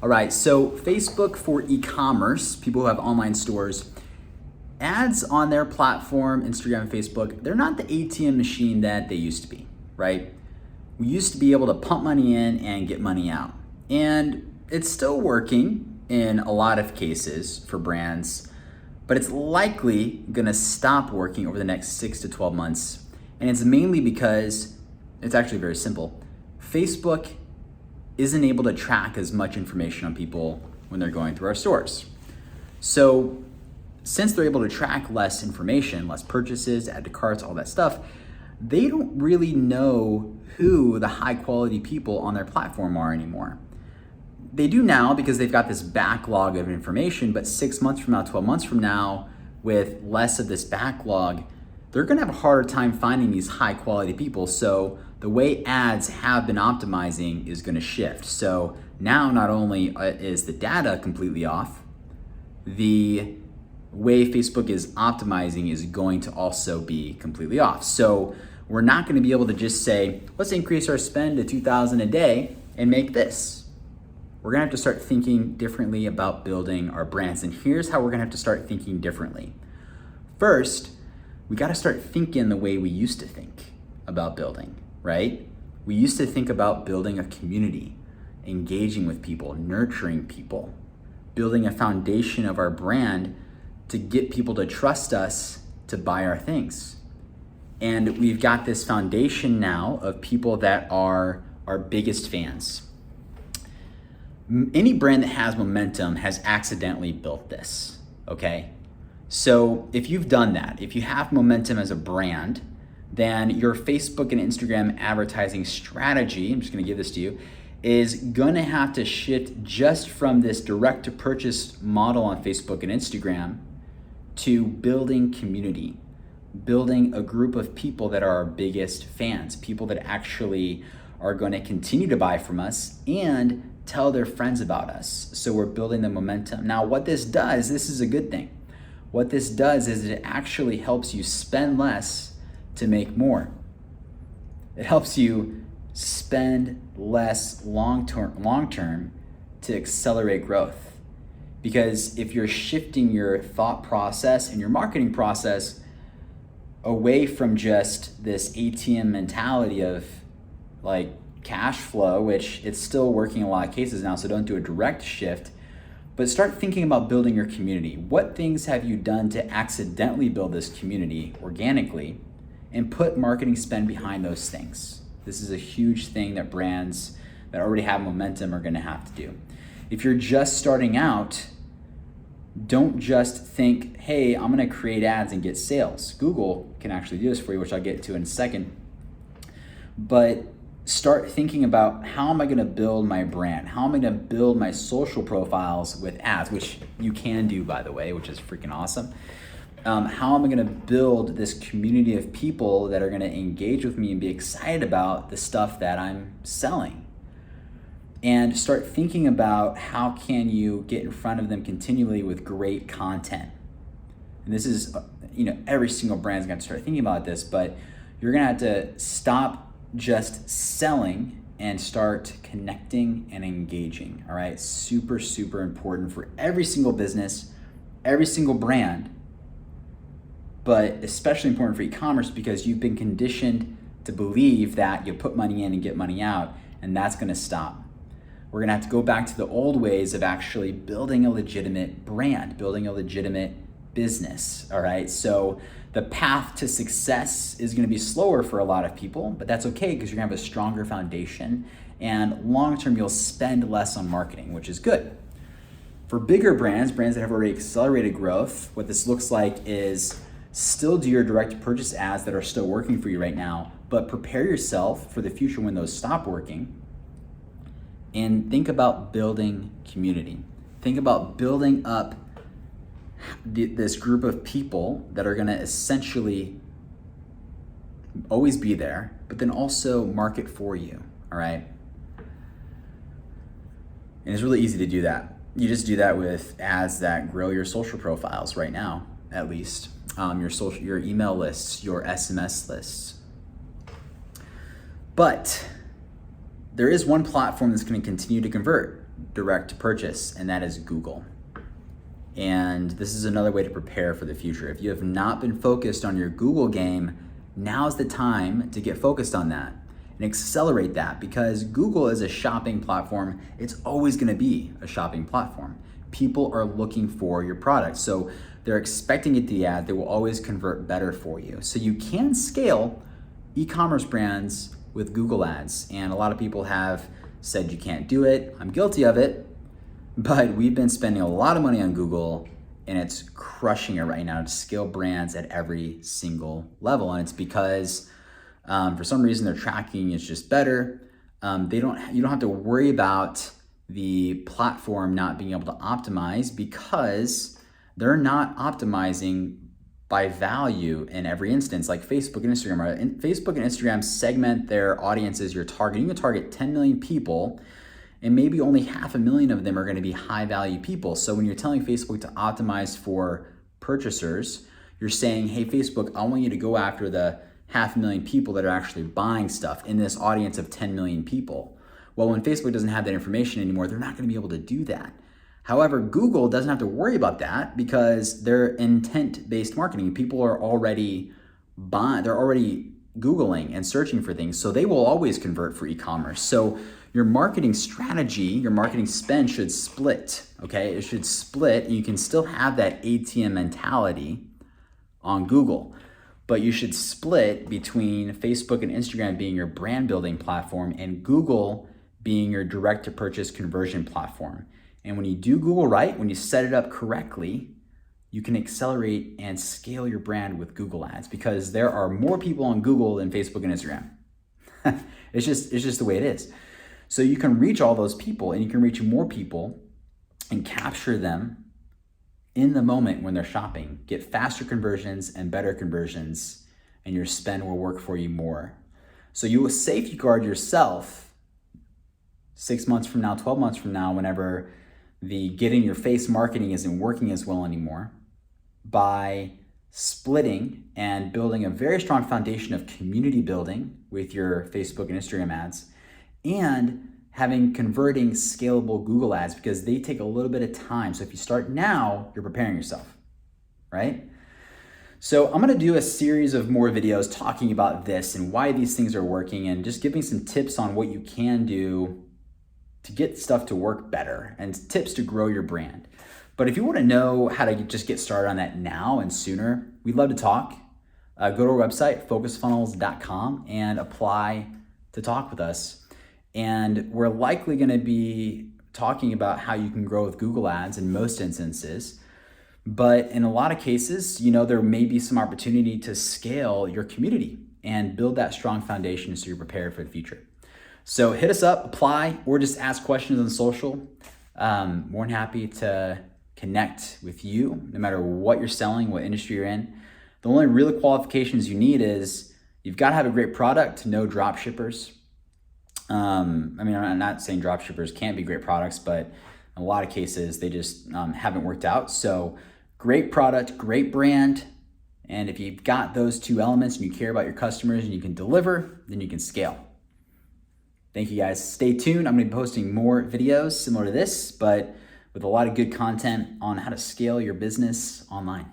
All right, so Facebook for e-commerce, people who have online stores, ads on their platform, Instagram and Facebook, they're not the ATM machine that they used to be, right? We used to be able to pump money in and get money out. And it's still working in a lot of cases for brands, but it's likely gonna stop working over the next 6 to 12 months. And it's mainly because it's actually very simple. Facebook isn't able to track as much information on people when they're going through our stores. So since they're able to track less information, less purchases, add to carts, all that stuff, they don't really know who the high quality people on their platform are anymore. They do now because they've got this backlog of information, but 6 months from now, 12 months from now, with less of this backlog, they're gonna have a harder time finding these high quality people. So the way ads have been optimizing is gonna shift. So now not only is the data completely off, the way Facebook is optimizing is going to also be completely off. So we're not gonna be able to just say, let's increase our spend to 2,000 a day and make this. We're gonna have to start thinking differently about building our brands. And here's how we're gonna have to start thinking differently. First, we gotta start thinking the way we used to think about building, right? We used to think about building a community, engaging with people, nurturing people, building a foundation of our brand to get people to trust us to buy our things. And we've got this foundation now of people that are our biggest fans. Any brand that has momentum has accidentally built this, okay? So if you've done that, if you have momentum as a brand, then your Facebook and Instagram advertising strategy, I'm just gonna give this to you, is gonna have to shift just from this direct to purchase model on Facebook and Instagram to building community, building a group of people that are our biggest fans, people that actually are gonna continue to buy from us and tell their friends about us. So we're building the momentum. Now what this does, this is a good thing. What this does is it actually helps you spend less to make more. It helps you spend less long-term to accelerate growth. Because if you're shifting your thought process and your marketing process away from just this ATM mentality of like cash flow, which it's still working in a lot of cases now, so don't do a direct shift, but start thinking about building your community. What things have you done to accidentally build this community organically, and put marketing spend behind those things? This is a huge thing that brands that already have momentum are gonna have to do. If you're just starting out, don't just think, hey, I'm gonna create ads and get sales. Google can actually do this for you, which I'll get to in a second. But start thinking about, how am I gonna build my brand? How am I gonna build my social profiles with ads, which you can do, by the way, which is freaking awesome. How am I gonna build this community of people that are gonna engage with me and be excited about the stuff that I'm selling? And start thinking about, how can you get in front of them continually with great content? And this is, every single brand's gonna start thinking about this, but you're gonna have to stop just selling and start connecting and engaging, all right? Super, super important for every single business, every single brand, but especially important for e-commerce because you've been conditioned to believe that you put money in and get money out, and that's gonna stop. We're gonna have to go back to the old ways of actually building a legitimate brand, building a legitimate business, all right? So the path to success is gonna be slower for a lot of people, but that's okay because you're gonna have a stronger foundation, and long-term you'll spend less on marketing, which is good. For bigger brands that have already accelerated growth, what this looks like is still do your direct purchase ads that are still working for you right now, but prepare yourself for the future when those stop working. And think about building community. Think about building up this group of people that are gonna essentially always be there, but then also market for you, all right? And it's really easy to do that. You just do that with ads that grow your social profiles right now, at least. Your email lists, your SMS lists. But there is one platform that's going to continue to convert direct to purchase, and that is Google. And this is another way to prepare for the future. If you have not been focused on your Google game, now's the time to get focused on that and accelerate that, because Google is a shopping platform. It's always going to be a shopping platform. People are looking for your product, so they're expecting it to ad. They will always convert better for you. So you can scale e-commerce brands with Google ads, and a lot of people have said you can't do it. I'm guilty of it, but we've been spending a lot of money on Google, and it's crushing it right now to scale brands at every single level. And it's because for some reason their tracking is just better. You don't have to worry about the platform not being able to optimize, because they're not optimizing by value in every instance like Facebook and Instagram are. Facebook and Instagram segment their audiences you're targeting. You can target 10 million people, and maybe only 500,000 of them are going to be high value people. So when you're telling Facebook to optimize for purchasers, you're saying, hey, Facebook, I want you to go after the 500,000 people that are actually buying stuff in this audience of 10 million people. Well, when Facebook doesn't have that information anymore, they're not going to be able to do that. However, Google doesn't have to worry about that because they're intent-based marketing. People are already buying, they're already Googling and searching for things, so they will always convert for e-commerce. So your marketing strategy, your marketing spend should split, okay? It should split, and you can still have that ATM mentality on Google, but you should split between Facebook and Instagram being your brand building platform and Google being your direct to purchase conversion platform. And when you do Google right, when you set it up correctly, you can accelerate and scale your brand with Google ads, because there are more people on Google than Facebook and Instagram. It's just the way it is. So you can reach all those people, and you can reach more people and capture them in the moment when they're shopping, get faster conversions and better conversions, and your spend will work for you more. So you will safeguard yourself 6 months from now, 12 months from now, whenever the get in your face marketing isn't working as well anymore, by splitting and building a very strong foundation of community building with your Facebook and Instagram ads, and having converting scalable Google ads, because they take a little bit of time. So if you start now, you're preparing yourself, right? So I'm gonna do a series of more videos talking about this and why these things are working, and just giving some tips on what you can do to get stuff to work better and tips to grow your brand. But if you wanna know how to just get started on that now and sooner, we'd love to talk. Go to our website, focusfunnels.com, and apply to talk with us. And we're likely gonna be talking about how you can grow with Google ads in most instances. But in a lot of cases, there may be some opportunity to scale your community and build that strong foundation so you're prepared for the future. So hit us up, apply, or just ask questions on social. More than happy to connect with you, no matter what you're selling, what industry you're in. The only real qualifications you need is you've got to have a great product, no drop shippers. I'm not saying drop shippers can't be great products, but in a lot of cases, they just haven't worked out. So great product, great brand. And if you've got those two elements and you care about your customers and you can deliver, then you can scale. Thank you guys. Stay tuned. I'm going to be posting more videos similar to this, but with a lot of good content on how to scale your business online.